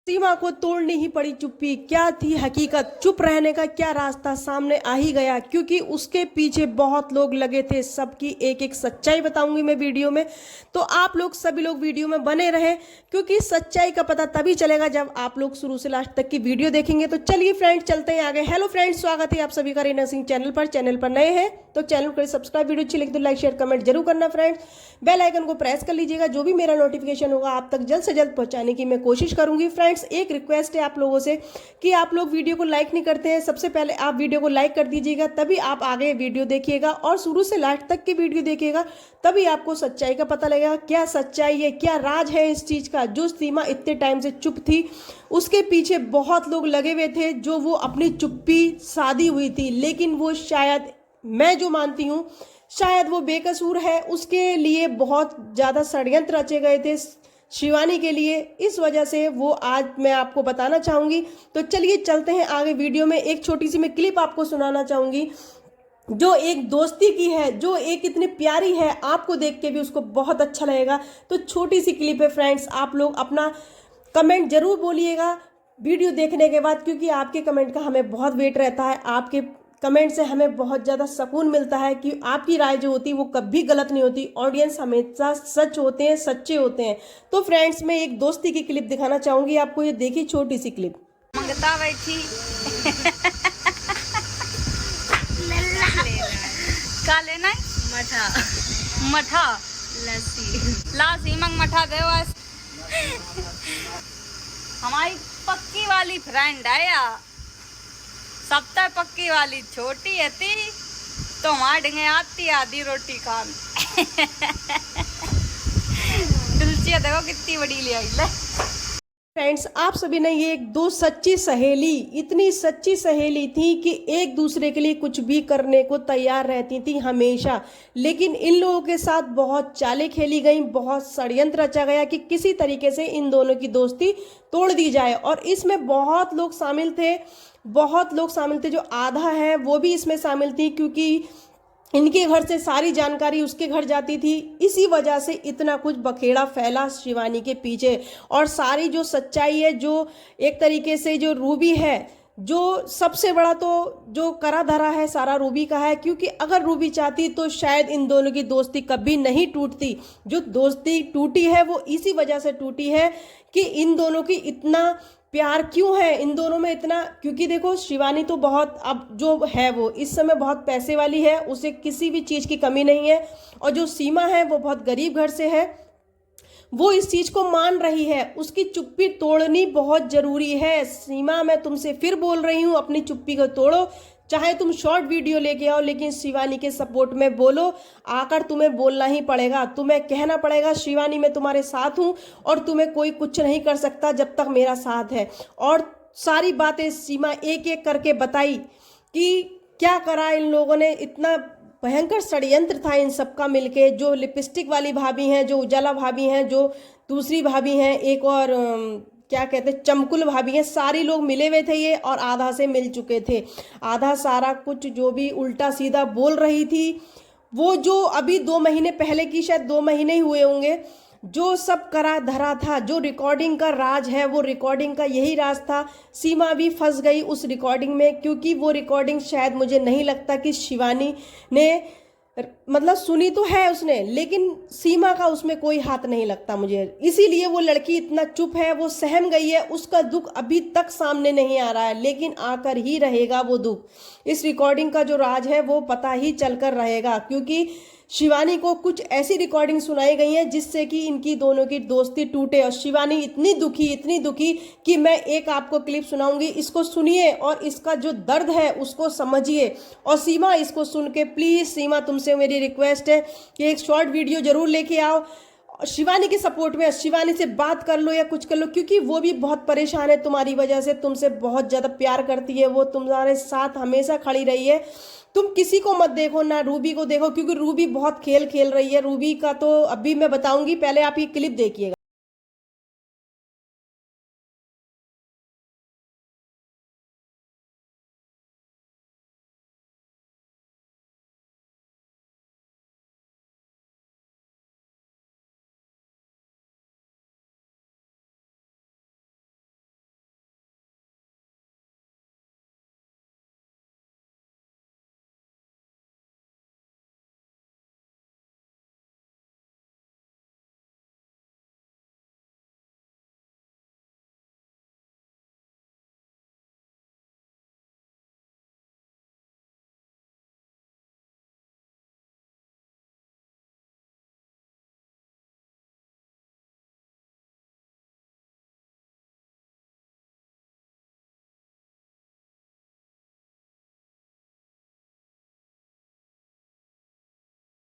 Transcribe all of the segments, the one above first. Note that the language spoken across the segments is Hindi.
सीमा को तोड़नी ही पड़ी चुप्पी। क्या थी हकीकत, चुप रहने का क्या रास्ता, सामने आ ही गया क्योंकि उसके पीछे बहुत लोग लगे थे। सबकी एक एक सच्चाई बताऊंगी मैं वीडियो में, तो आप लोग सभी लोग वीडियो में बने रहे क्योंकि सच्चाई का पता तभी चलेगा जब आप लोग शुरू से लास्ट तक की वीडियो देखेंगे। तो चलिए फ्रेंड्स चलते हैं आगे। हेलो फ्रेंड्स, स्वागत है आप सभी का रीना सिंह चैनल पर नए हैं तो चैनल को सब्सक्राइब, वीडियो अच्छी लगी तो लाइक शेयर कमेंट जरूर करना फ्रेंड्स। बेल आइकन को प्रेस कर लीजिएगा, जो भी मेरा नोटिफिकेशन होगा आप तक जल्द से जल्द पहुंचाने की मैं कोशिश करूंगी। फ्रेंड्स एक रिक्वेस्ट है आप लोगों से कि आप लोग वीडियो को लाइक नहीं करते हैं, सबसे पहले आप वीडियो को लाइक कर दीजिएगा, तभी आप आगे वीडियो देखिएगा और शुरू से लास्ट तक की वीडियो देखिएगा, तभी आपको सच्चाई का पता लगेगा। क्या सच्चाई है, क्या राज है इस चीज का। जो सीमा इतने टाइम से चुप थी, उसके पीछे बहुत लोग लगे हुए थे, जो वो अपनी चुप्पी साधी हुई थी, लेकिन वो शायद, मैं जो मानती हूँ, शायद वो बेकसूर है। उसके लिए बहुत ज्यादा षड्यंत्र रचे गए थे शिवानी के लिए, इस वजह से वो आज मैं आपको बताना चाहूंगी। तो चलिए चलते हैं आगे वीडियो में। एक छोटी सी मैं क्लिप आपको सुनाना चाहूंगी जो एक दोस्ती की है, जो एक इतनी प्यारी है, आपको देख के भी उसको बहुत अच्छा लगेगा। तो छोटी सी क्लिप है फ्रेंड्स, आप लोग अपना कमेंट जरूर बोलिएगा वीडियो देखने के बाद, क्योंकि आपके कमेंट का हमें बहुत वेट रहता है। आपके कमेंट से हमें बहुत ज़्यादा सुकून मिलता है कि आपकी राय जो होती है वो कभी गलत नहीं होती। ऑडियंस हमेशा सच होते हैं, सच्चे होते हैं। तो फ्रेंड्स मैं एक दोस्ती की क्लिप दिखाना चाहूंगी आपको, ये देखिए छोटी सी क्लिप। मंगता बैठी का लेना है? मठा मठा लस्सी लासी मंग मठा दे बस। हमारी पक्की वाली फ्रेंड है या सब तक पक्की वाली छोटी है थी तो हमारे ढंगे आती आधी रोटी खान। तुलसी देखो कितनी बड़ी ले आई ले। फ्रेंड्स आप सभी ने ये एक दो सच्ची सहेली, इतनी सच्ची सहेली थी कि एक दूसरे के लिए कुछ भी करने को तैयार रहती थी हमेशा। लेकिन इन लोगों के साथ बहुत चालें खेली गई, बहुत षड्यंत्र रचा गया कि किसी तरीके से इन दोनों की दोस्ती तोड़ दी जाए। और इसमें बहुत लोग शामिल थे, बहुत लोग शामिल थे। जो आधा है वो भी इसमें शामिल थी, क्योंकि इनके घर से सारी जानकारी उसके घर जाती थी। इसी वजह से इतना कुछ बखेड़ा फैला शिवानी के पीछे। और सारी जो सच्चाई है, जो एक तरीके से जो रूबी है, जो सबसे बड़ा तो जो करा धरा है सारा रूबी का है, क्योंकि अगर रूबी चाहती तो शायद इन दोनों की दोस्ती कभी नहीं टूटती। जो दोस्ती टूटी है वो इसी वजह से टूटी है कि इन दोनों की इतना प्यार क्यों है, इन दोनों में इतना। क्योंकि देखो शिवानी तो बहुत, अब जो है वो इस समय बहुत पैसे वाली है, उसे किसी भी चीज की कमी नहीं है। और जो सीमा है वो बहुत गरीब घर से है, वो इस चीज को मान रही है। उसकी चुप्पी तोड़नी बहुत जरूरी है। सीमा मैं तुमसे फिर बोल रही हूँ, अपनी चुप्पी को तोड़ो। चाहे तुम शॉर्ट वीडियो लेके आओ, लेकिन शिवानी के सपोर्ट में बोलो। आकर तुम्हें बोलना ही पड़ेगा, तुम्हें कहना पड़ेगा शिवानी मैं तुम्हारे साथ हूं और तुम्हें कोई कुछ नहीं कर सकता जब तक मेरा साथ है। और सारी बातें सीमा एक एक करके बताई कि क्या करा इन लोगों ने। इतना भयंकर षड्यंत्र था इन सबका मिलके। जो लिपस्टिक वाली भाभी हैं, जो उजाला भाभी हैं, जो दूसरी भाभी हैं, एक और क्या कहते हैं चमकुल भाभी हैं, सारी लोग मिले हुए थे ये, और आधा से मिल चुके थे। आधा सारा कुछ जो भी उल्टा सीधा बोल रही थी, वो जो अभी 2 महीने पहले की, शायद 2 महीने ही हुए होंगे, जो सब करा धरा था, जो रिकॉर्डिंग का राज है, वो रिकॉर्डिंग का यही राज था। सीमा भी फंस गई उस रिकॉर्डिंग में, क्योंकि वो रिकॉर्डिंग शायद मुझे नहीं लगता कि शिवानी ने, मतलब सुनी तो है उसने, लेकिन सीमा का उसमें कोई हाथ नहीं लगता मुझे। इसीलिए वो लड़की इतना चुप है, वो सहम गई है। उसका दुख अभी तक सामने नहीं आ रहा है, लेकिन आकर ही रहेगा वो दुख। इस रिकॉर्डिंग का जो राज है वो पता ही चलकर रहेगा, क्योंकि शिवानी को कुछ ऐसी रिकॉर्डिंग सुनाई गई है जिससे कि इनकी दोनों की दोस्ती टूटे। और शिवानी इतनी दुखी, इतनी दुखी कि मैं एक आपको क्लिप सुनाऊंगी, इसको सुनिए और इसका जो दर्द है उसको समझिए। और सीमा इसको सुन के प्लीज, सीमा तुमसे मेरी रिक्वेस्ट है कि एक शॉर्ट वीडियो जरूर लेके आओ शिवानी के सपोर्ट में। शिवानी से बात कर लो या कुछ कर लो, क्योंकि वो भी बहुत परेशान है तुम्हारी वजह से, तुमसे बहुत ज्यादा प्यार करती है, वो तुम्हारे साथ हमेशा खड़ी रही है। तुम किसी को मत देखो, ना रूबी को देखो, क्योंकि रूबी बहुत खेल खेल रही है। रूबी का तो अभी मैं बताऊंगी, पहले आप ये क्लिप देखिएगा।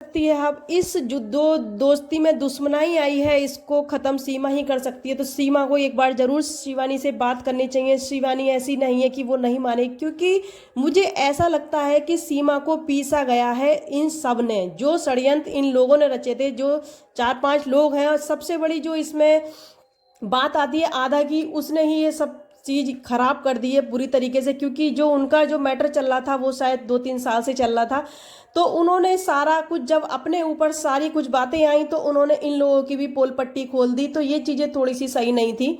सकती है। अब इस जो दो दोस्ती में दुश्मनाई आई है, इसको खत्म सीमा ही कर सकती है। तो सीमा को एक बार जरूर शिवानी से बात करनी चाहिए। शिवानी ऐसी नहीं है कि वो नहीं माने, क्योंकि मुझे ऐसा लगता है कि सीमा को पीसा गया है इन सब ने, जो षड्यंत्र इन लोगों ने रचे थे, जो 4-5 लोग हैं। और सबसे बड़ी जो इसमें बात आती है आधा की, उसने ही ये सब चीज खराब कर दी है पूरी तरीके से। क्योंकि जो उनका जो मैटर चल रहा था वो शायद 2-3 साल से चल रहा था, तो उन्होंने सारा कुछ जब अपने ऊपर सारी कुछ बातें आई तो उन्होंने इन लोगों की भी पोल पट्टी खोल दी। तो ये चीजें थोड़ी सी सही नहीं थी।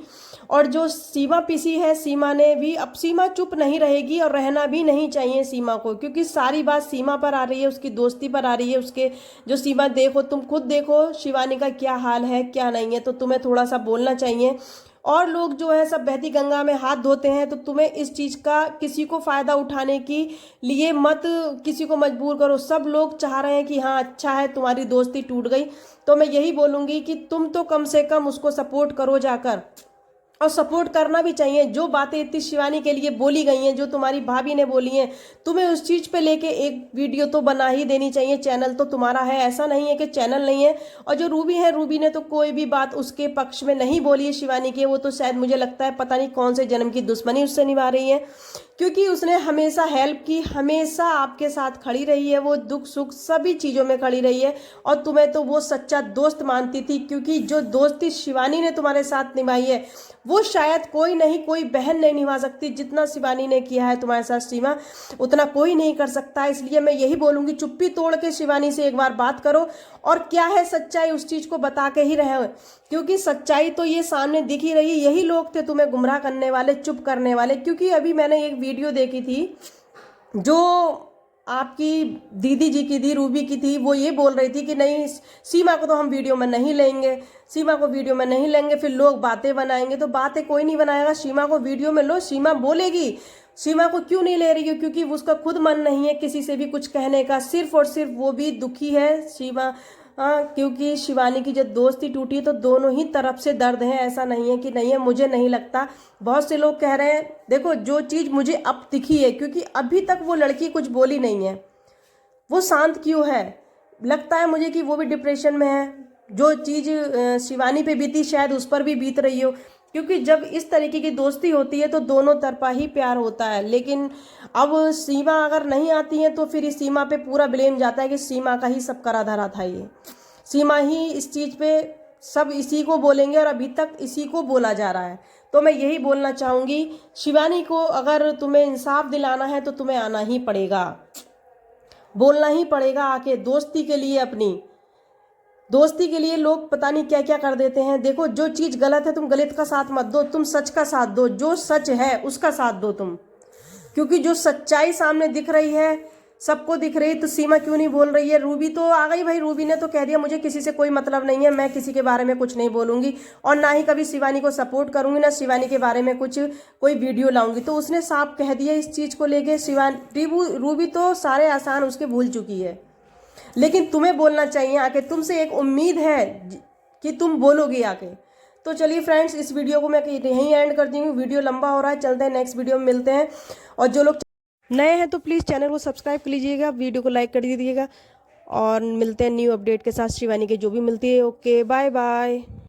और जो सीमा पीसी है, सीमा ने भी, अब सीमा चुप नहीं रहेगी और रहना भी नहीं चाहिए सीमा को, क्योंकि सारी बात सीमा पर आ रही है, उसकी दोस्ती पर आ रही है। उसके जो सीमा, देखो तुम खुद देखो शिवानी का क्या हाल है क्या नहीं है, तो तुम्हें थोड़ा सा बोलना चाहिए। और लोग जो है सब बहती गंगा में हाथ धोते हैं, तो तुम्हें इस चीज का किसी को फायदा उठाने की लिए मत किसी को मजबूर करो। सब लोग चाह रहे हैं कि हाँ अच्छा है तुम्हारी दोस्ती टूट गई, तो मैं यही बोलूंगी कि तुम तो कम से कम उसको सपोर्ट करो जाकर, और सपोर्ट करना भी चाहिए। जो बातें इतनी शिवानी के लिए बोली गई हैं, जो तुम्हारी भाभी ने बोली हैं, तुम्हें उस चीज पे लेके एक वीडियो तो बना ही देनी चाहिए। चैनल तो तुम्हारा है, ऐसा नहीं है कि चैनल नहीं है। और जो रूबी है, रूबी ने तो कोई भी बात उसके पक्ष में नहीं बोली है शिवानी के। वो तो शायद मुझे लगता है पता नहीं कौन से जन्म की दुश्मनी उससे निभा रही है, क्योंकि उसने हमेशा हेल्प की, हमेशा आपके साथ खड़ी रही है। वो दुख सुख सभी चीज़ों में खड़ी रही है, और तुम्हें तो वो सच्चा दोस्त मानती थी। क्योंकि जो दोस्ती शिवानी ने तुम्हारे साथ निभाई है, वो शायद कोई नहीं, कोई बहन नहीं निभा सकती। जितना शिवानी ने किया है तुम्हारे साथ सीमा, उतना कोई नहीं कर सकता। इसलिए मैं यही बोलूंगी, चुप्पी तोड़ के शिवानी से एक बार बात करो, और क्या है सच्चाई उस चीज को बता के ही रहे। क्योंकि सच्चाई तो ये सामने दिख ही रही। यही लोग थे तुम्हें गुमराह करने वाले, चुप करने वाले। क्योंकि अभी मैंने एक वीडियो देखी थी जो आपकी दीदी जी की थी, रूबी की थी। वो ये बोल रही थी कि नहीं, सीमा को तो हम वीडियो में नहीं लेंगे, सीमा को वीडियो में नहीं लेंगे, फिर लोग बातें बनाएंगे। तो बातें कोई नहीं बनाएगा, सीमा को वीडियो में लो, सीमा बोलेगी। सीमा को क्यों नहीं ले रही हो? क्योंकि उसका खुद मन नहीं है किसी से भी कुछ कहने का, सिर्फ और सिर्फ वो भी दुखी है सीमा। हाँ, क्योंकि शिवानी की जब दोस्ती टूटी है तो दोनों ही तरफ से दर्द है, ऐसा नहीं है कि नहीं है। मुझे नहीं लगता, बहुत से लोग कह रहे हैं, देखो जो चीज़ मुझे अब दिखी है, क्योंकि अभी तक वो लड़की कुछ बोली नहीं है, वो शांत क्यों है? लगता है मुझे कि वो भी डिप्रेशन में है। जो चीज़ शिवानी पे बीती शायद उस पर भी बीत रही हो, क्योंकि जब इस तरीके की दोस्ती होती है तो दोनों तरफा ही प्यार होता है। लेकिन अब सीमा अगर नहीं आती है तो फिर इस सीमा पे पूरा ब्लेम जाता है कि सीमा का ही सब करा धरा था। ये सीमा ही इस चीज़ पे, सब इसी को बोलेंगे, और अभी तक इसी को बोला जा रहा है। तो मैं यही बोलना चाहूँगी, शिवानी को अगर तुम्हें इंसाफ दिलाना है तो तुम्हें आना ही पड़ेगा, बोलना ही पड़ेगा आके। दोस्ती के लिए, अपनी दोस्ती के लिए लोग पता नहीं क्या क्या कर देते हैं। देखो जो चीज़ गलत है तुम गलत का साथ मत दो, तुम सच का साथ दो। जो सच है उसका साथ दो तुम, क्योंकि जो सच्चाई सामने दिख रही है, सबको दिख रही है। तो सीमा क्यों नहीं बोल रही है? रूबी तो आ गई भाई, रूबी ने तो कह दिया मुझे किसी से कोई मतलब नहीं है, मैं किसी के बारे में कुछ नहीं बोलूंगी, और ना ही कभी शिवानी को सपोर्ट करूंगी, ना शिवानी के बारे में कुछ कोई वीडियो लाऊंगी। तो उसने साफ कह दिया इस चीज़ को लेके। रूबी तो सारे आसान उसके भूल चुकी है, लेकिन तुम्हें बोलना चाहिए आके। तुमसे एक उम्मीद है कि तुम बोलोगी आके। तो चलिए फ्रेंड्स, इस वीडियो को मैं यहीं एंड करती हूँ, वीडियो लंबा हो रहा है। चलते हैं नेक्स्ट वीडियो में मिलते हैं। और जो लोग नए हैं तो प्लीज़ चैनल को सब्सक्राइब कर लीजिएगा, वीडियो को लाइक कर दीजिएगा, और मिलते हैं न्यू अपडेट के साथ शिवानी के जो भी मिलती है। Okay, bye bye.